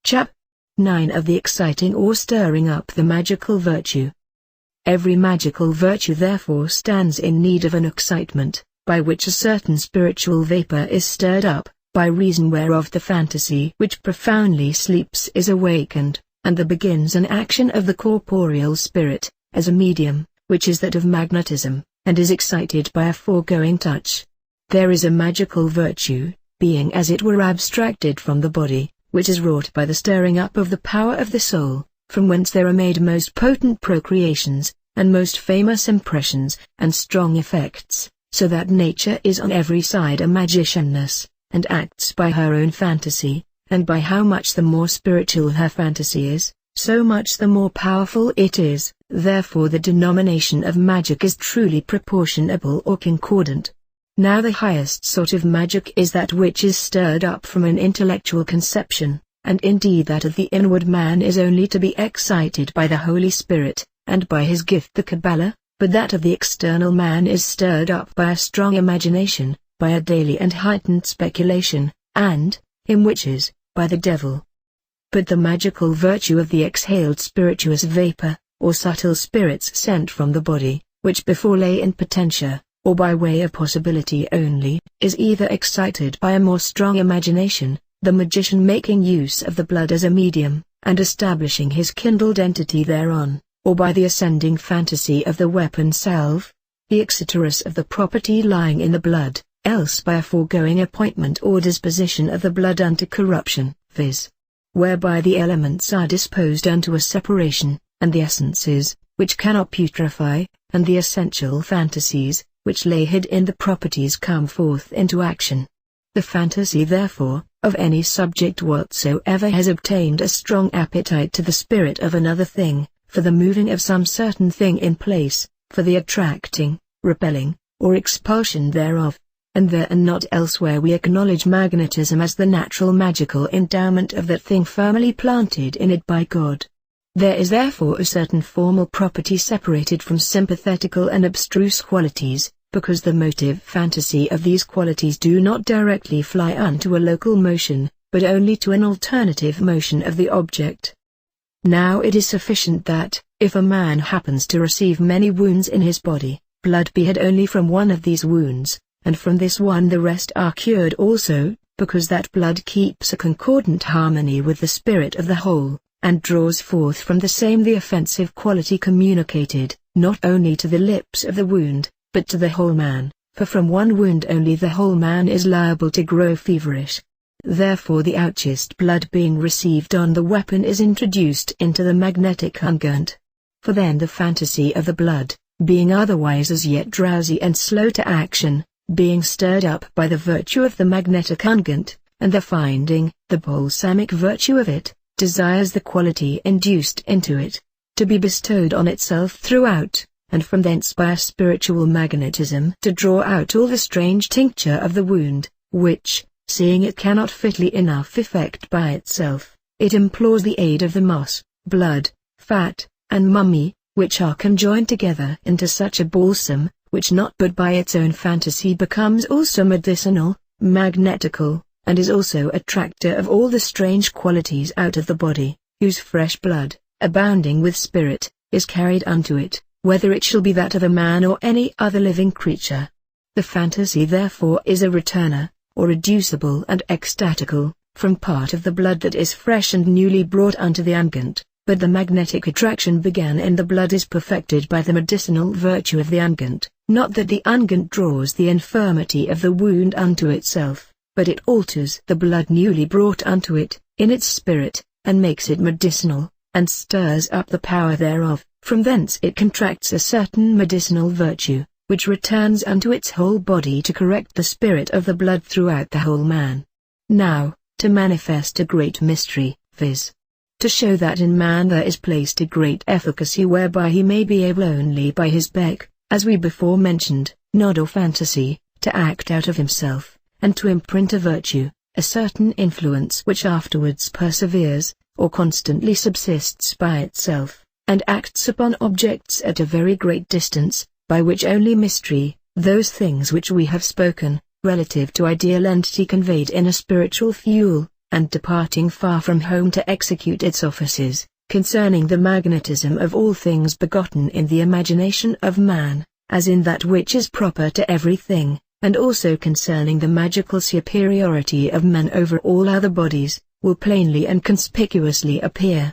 CHAP. 9 of the exciting or stirring up the magical virtue. Every magical virtue therefore stands in need of an excitement, by which a certain spiritual vapor is stirred up, by reason whereof the fantasy which profoundly sleeps is awakened, and there begins an action of the corporeal spirit, as a medium, which is that of magnetism, and is excited by a foregoing touch. There is a magical virtue, being as it were abstracted from the body, which is wrought by the stirring up of the power of the soul, from whence there are made most potent procreations, and most famous impressions, and strong effects, so that nature is on every side a magicianess, and acts by her own fantasy, and by how much the more spiritual her fantasy is, so much the more powerful it is. Therefore the denomination of magic is truly proportionable or concordant. Now the highest sort of magic is that which is stirred up from an intellectual conception, and indeed that of the inward man is only to be excited by the Holy Spirit, and by his gift the Kabbalah, but that of the external man is stirred up by a strong imagination, by a daily and heightened speculation, and, in witches, by the devil. But the magical virtue of the exhaled spirituous vapor, or subtle spirits sent from the body, which before lay in potentia, or by way of possibility only, is either excited by a more strong imagination, the magician making use of the blood as a medium, and establishing his kindled entity thereon, or by the ascending fantasy of the weapon salve, the excitorus of the property lying in the blood, else by a foregoing appointment or disposition of the blood unto corruption, viz. Whereby the elements are disposed unto a separation, and the essences, which cannot putrefy, and the essential fantasies, which lay hid in the properties come forth into action. The fantasy therefore, of any subject whatsoever has obtained a strong appetite to the spirit of another thing, for the moving of some certain thing in place, for the attracting, repelling, or expulsion thereof. And there and not elsewhere we acknowledge magnetism as the natural magical endowment of that thing firmly planted in it by God. There is therefore a certain formal property separated from sympathetical and abstruse qualities, because the motive fantasy of these qualities do not directly fly unto a local motion, but only to an alternative motion of the object. Now it is sufficient that, if a man happens to receive many wounds in his body, blood be had only from one of these wounds, and from this one the rest are cured also, because that blood keeps a concordant harmony with the spirit of the whole, and draws forth from the same the offensive quality communicated, not only to the lips of the wound, but to the whole man, for from one wound only the whole man is liable to grow feverish. Therefore the outchest blood being received on the weapon is introduced into the magnetic unguent. For then the fantasy of the blood, being otherwise as yet drowsy and slow to action, being stirred up by the virtue of the magnetic unguent, and the finding, the balsamic virtue of it, desires the quality induced into it, to be bestowed on itself throughout, and from thence by a spiritual magnetism to draw out all the strange tincture of the wound, which, seeing it cannot fitly enough effect by itself, it implores the aid of the moss, blood, fat, and mummy, which are conjoined together into such a balsam, which not but by its own fantasy becomes also medicinal, magnetical, and is also attractor of all the strange qualities out of the body, whose fresh blood, abounding with spirit, is carried unto it, whether it shall be that of a man or any other living creature. The fantasy therefore is a returner, or reducible and ecstatical, from part of the blood that is fresh and newly brought unto the unguent, but the magnetic attraction began in the blood is perfected by the medicinal virtue of the unguent, not that the unguent draws the infirmity of the wound unto itself, but it alters the blood newly brought unto it, in its spirit, and makes it medicinal, and stirs up the power thereof. From thence it contracts a certain medicinal virtue, which returns unto its whole body to correct the spirit of the blood throughout the whole man. Now, to manifest a great mystery, viz. To show that in man there is placed a great efficacy whereby he may be able only by his beck, as we before mentioned, nod or fantasy, to act out of himself, and to imprint a virtue, a certain influence which afterwards perseveres, or constantly subsists by itself, and acts upon objects at a very great distance, by which only mystery, those things which we have spoken, relative to ideal entity conveyed in a spiritual fuel, and departing far from home to execute its offices, concerning the magnetism of all things begotten in the imagination of man, as in that which is proper to everything, and also concerning the magical superiority of men over all other bodies, will plainly and conspicuously appear.